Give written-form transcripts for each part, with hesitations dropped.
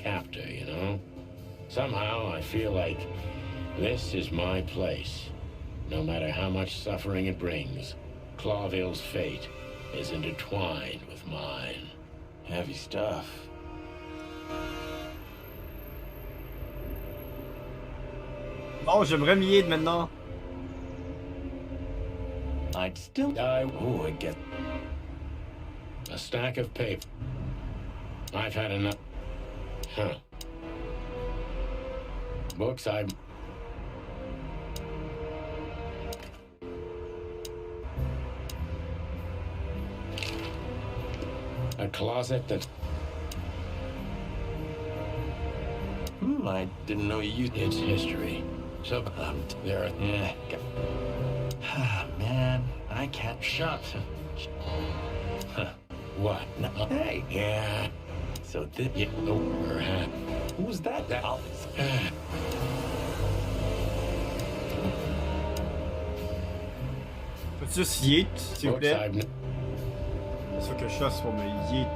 captor, you know? Somehow I feel like this is my place. No matter how much suffering it brings, Clawville's fate is intertwined with mine. Heavy stuff. Bon, j'aimerais m'y aider maintenant. I'd still... Oh, I get... A stack of paper. I've had enough. Huh. Books I've... A closet that... I didn't know you used... It's history. So, there are... Yeah. Man, I can't... Shut. What? No. Hey. Yeah. So this... Yeah, perhaps. Who was that? Peux-tu juste yeet, s'il vous Books plaît? I've... C'est sûr que je fasse pour me yeet.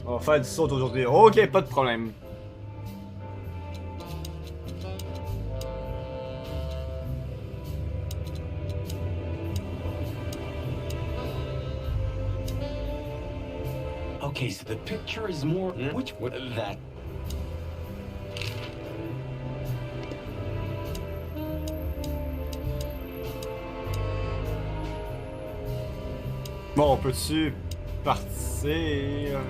On va faire du saut aujourd'hui. Ok, pas de problème. Okay, so the picture is more... Which... That... Bon, peux-tu partir?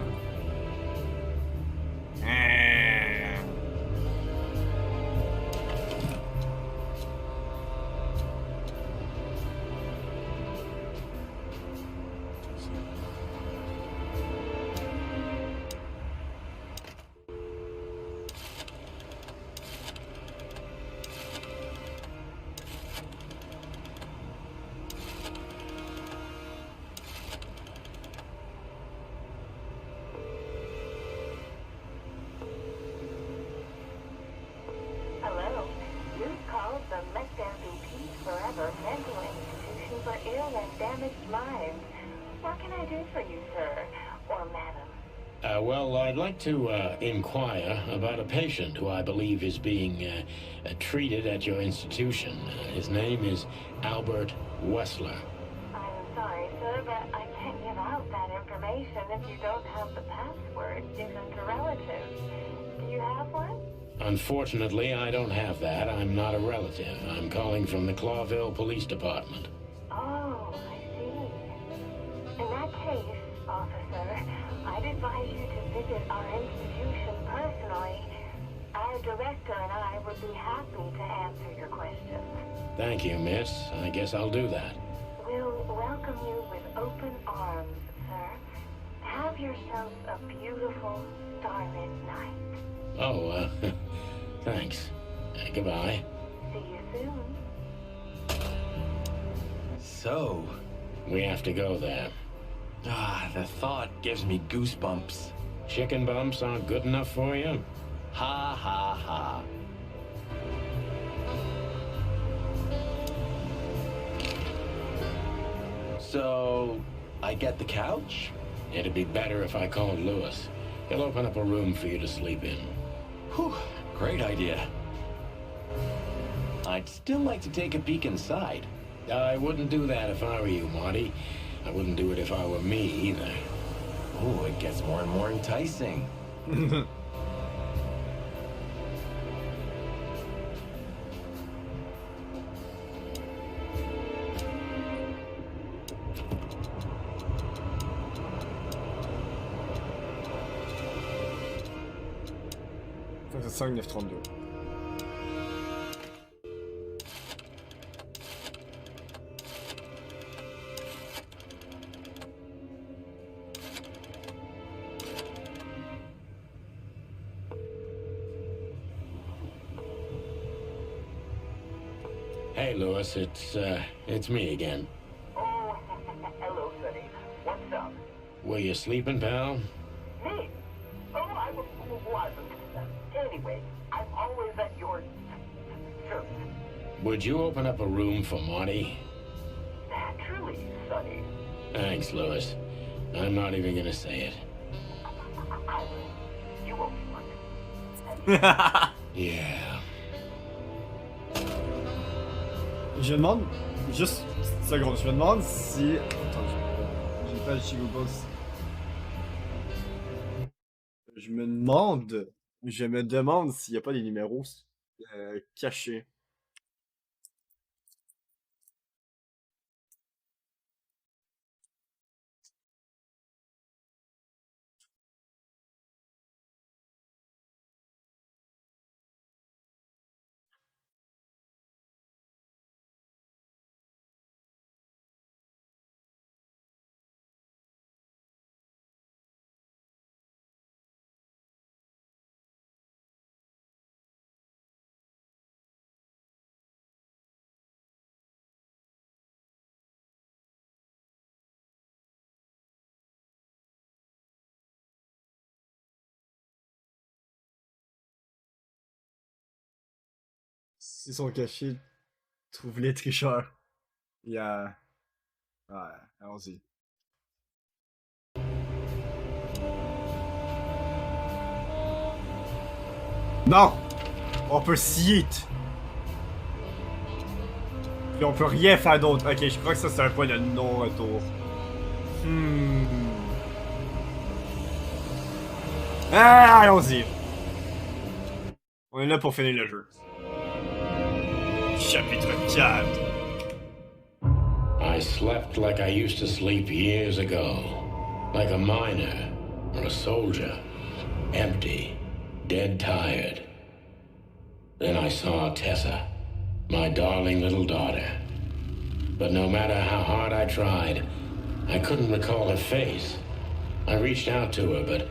Well, I'd like to inquire about a patient who I believe is being treated at your institution. His name is Albert Wessler. I'm sorry, sir, but I can't give out that information if you don't have the password given to relatives. Do you have one? Unfortunately, I don't have that. I'm not a relative. I'm calling from the Clawville Police Department. Oh, I see. In that case, officer, I'd advise you to visit our institution personally. Our director and I would be happy to answer your questions. Thank you, miss. I guess I'll do that. We'll welcome you with open arms, sir. Have yourself a beautiful, starlit night. Oh, thanks. Goodbye. See you soon. So... We have to go there. the thought gives me goosebumps. Chicken bumps aren't good enough for you? Ha ha ha. So, I get the couch? It'd be better if I called Lewis. He'll open up a room for you to sleep in. Whew, great idea. I'd still like to take a peek inside. I wouldn't do that if I were you, Marty. I wouldn't do it if I were me, either. Ooh, it gets more and more enticing. C'est 5, 9, 32. Hey, Lewis, it's me again. Oh, hello, Sonny. What's up? Were you sleeping, pal? Me? Oh, Anyway, I'm always at your service. Would you open up a room for Marty? Naturally, Sonny. Thanks, Lewis. I'm not even gonna say it. You won't mind. Yeah. Je me demande, juste une seconde, je me demande si... Attends, j'ai pas le Google. Je me demande s'il n'y a pas des numéros cachés. S'ils sont cachés, trouve les tricheurs. Il y a... Ouais, allons-y. Non! On peut s'y it! Puis on peut rien faire d'autre. Ok, je crois que ça c'est un point de non-retour. Ah, allons-y. On est là pour finir le jeu. Chapitre 4. I slept like I used to sleep years ago. Like a miner or a soldier. Empty. Dead tired. Then I saw Tessa. My darling little daughter. But no matter how hard I tried, I couldn't recall her face. I reached out to her, but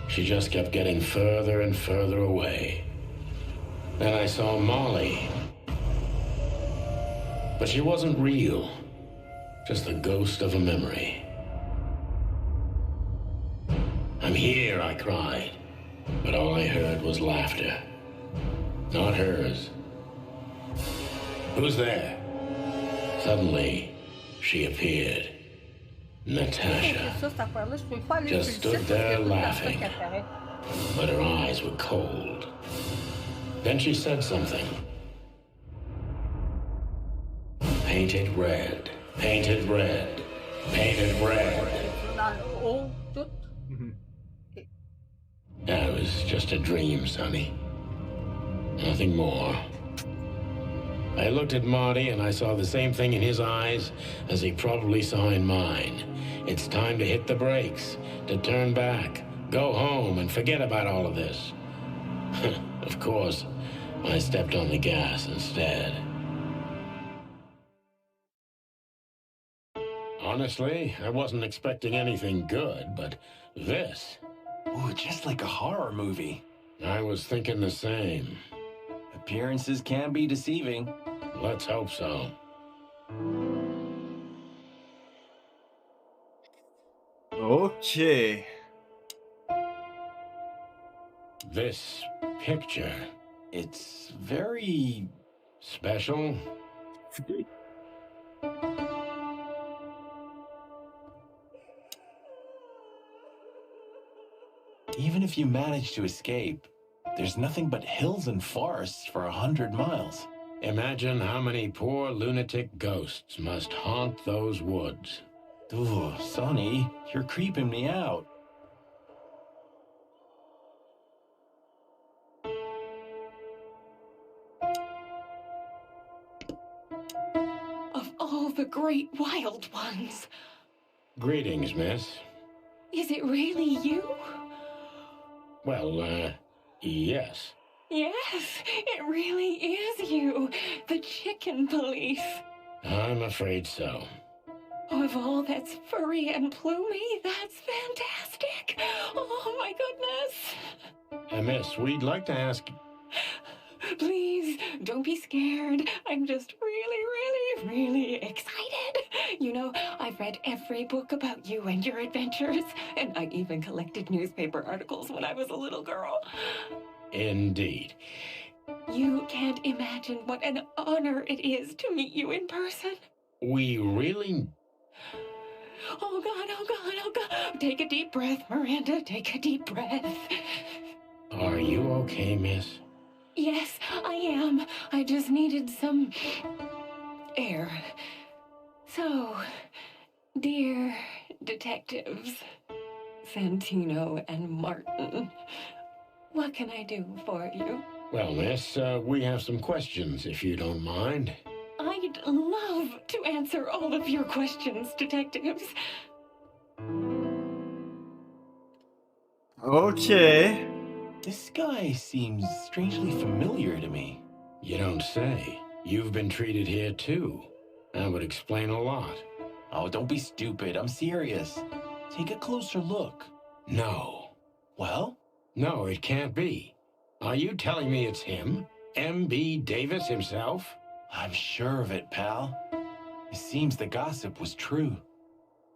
she just kept getting further and further away. Then I saw Molly. But she wasn't real. Just the ghost of a memory. I'm here, I cried. But all I heard was laughter. Not hers. Who's there? Suddenly, she appeared. Natasha. Just stood there laughing. But her eyes were cold. Then she said something. Painted red. Painted red. Painted red. That was just a dream, Sonny. Nothing more. I looked at Marty and I saw the same thing in his eyes as he probably saw in mine. It's time to hit the brakes, to turn back, go home and forget about all of this. Of course, I stepped on the gas instead. Honestly, I wasn't expecting anything good, but this... Ooh, just like a horror movie. I was thinking the same. Appearances can be deceiving. Let's hope so. Okay. This picture... It's very... special? Even if you manage to escape, there's nothing but hills and forests for 100 miles. Imagine how many poor lunatic ghosts must haunt those woods. Ooh, Sonny, you're creeping me out. Of all the great wild ones. Greetings, miss. Is it really you? Well, yes. Yes, it really is you. The chicken police. I'm afraid so. Of all that's furry and plumey, that's fantastic. Oh, my goodness. Miss, we'd like to ask... Please, don't be scared. I'm just really excited. You know, I've read every book about you and your adventures, and I even collected newspaper articles when I was a little girl. Indeed. You can't imagine what an honor it is to meet you in person. We really... Oh God, oh God, oh God. Take a deep breath, Miranda. Take a deep breath. Are you okay, miss? Yes, I am. I just needed some air. So, dear detectives, Santino and Martin, what can I do for you? Well, miss, we have some questions, if you don't mind. I'd love to answer all of your questions, detectives. Okay. This guy seems strangely familiar to me. You don't say. You've been treated here, too. That would explain a lot. Oh, don't be stupid. I'm serious. Take a closer look. No. Well? No, it can't be. Are you telling me it's him? M.B. Davis himself? I'm sure of it, pal. It seems the gossip was true.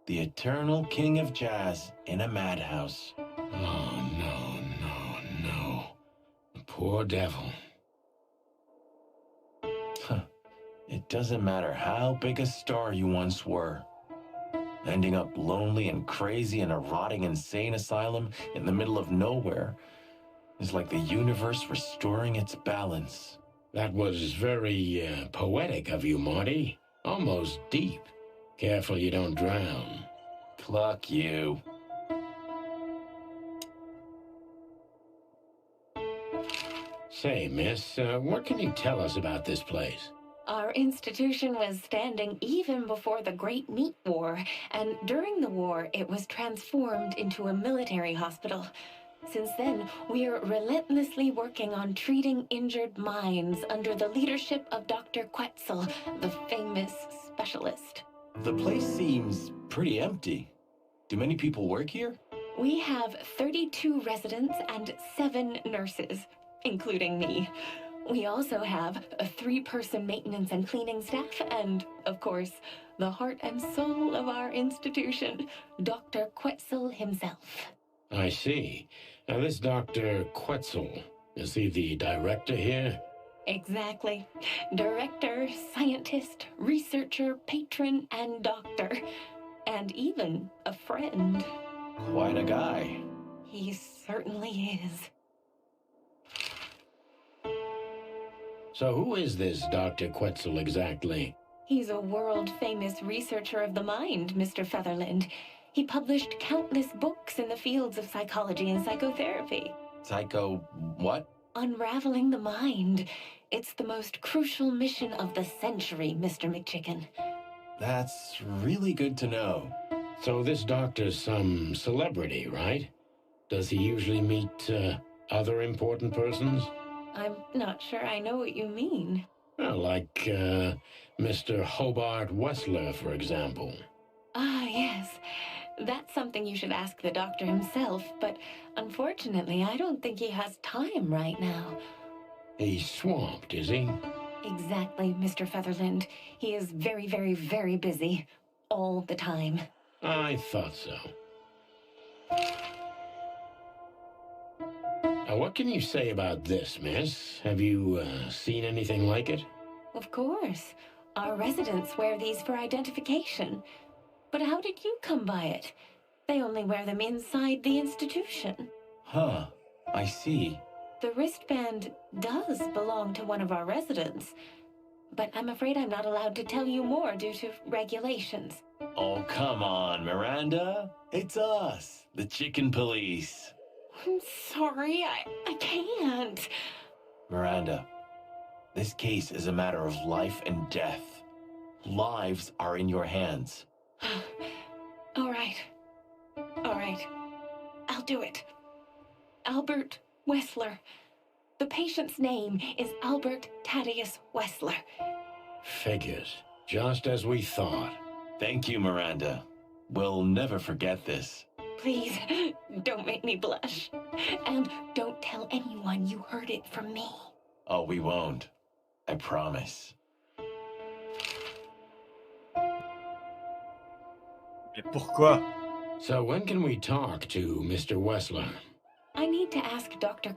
The eternal king of jazz in a madhouse. Oh, no, no, no. The poor devil. Huh. It doesn't matter how big a star you once were. Ending up lonely and crazy in a rotting insane asylum in the middle of nowhere is like the universe restoring its balance. That was very poetic of you, Marty. Almost deep. Careful you don't drown. Cluck you. Say, miss, what can you tell us about this place? Our institution was standing even before the Great Meat War, and during the war, it was transformed into a military hospital. Since then, we're relentlessly working on treating injured minds under the leadership of Dr. Quetzal, the famous specialist. The place seems pretty empty. Do many people work here? We have 32 residents and 7 nurses, including me. We also have a 3-person maintenance and cleaning staff, and, of course, the heart and soul of our institution, Dr. Quetzal himself. I see. Now, this Dr. Quetzal, is he the director here? Exactly. Director, scientist, researcher, patron, and doctor. And even a friend. Quite a guy. He certainly is. So who is this Dr. Quetzal exactly? He's a world-famous researcher of the mind, Mr. Featherland. He published countless books in the fields of psychology and psychotherapy. Psycho what? Unraveling the mind. It's the most crucial mission of the century, Mr. McChicken. That's really good to know. So this doctor's some celebrity, right? Does he usually meet other important persons? I'm not sure I know what you mean. Well, like Mr. Hobart Wessler, for example. Ah, yes. That's something you should ask the doctor himself, but unfortunately, I don't think he has time right now. He's swamped, is he? Exactly, Mr. Featherland. He is very, very, very busy. All the time. I thought so. Now, what can you say about this, miss? Have you seen anything like it? Of course. Our residents wear these for identification. But how did you come by it? They only wear them inside the institution. Huh. I see. The wristband does belong to one of our residents, but I'm afraid I'm not allowed to tell you more due to regulations. Oh, come on, Miranda. It's us, the chicken police. I'm sorry, I can't. Miranda, this case is a matter of life and death. Lives are in your hands. All right. All right. I'll do it. Albert Wessler. The patient's name is Albert Thaddeus Wessler. Figures. Just as we thought. Thank you, Miranda. We'll never forget this. Please, don't make me blush. And don't tell anyone you heard it from me. Oh, we won't. I promise. Mais pourquoi? So when can we talk to Mr. Wessler? I need to ask Dr.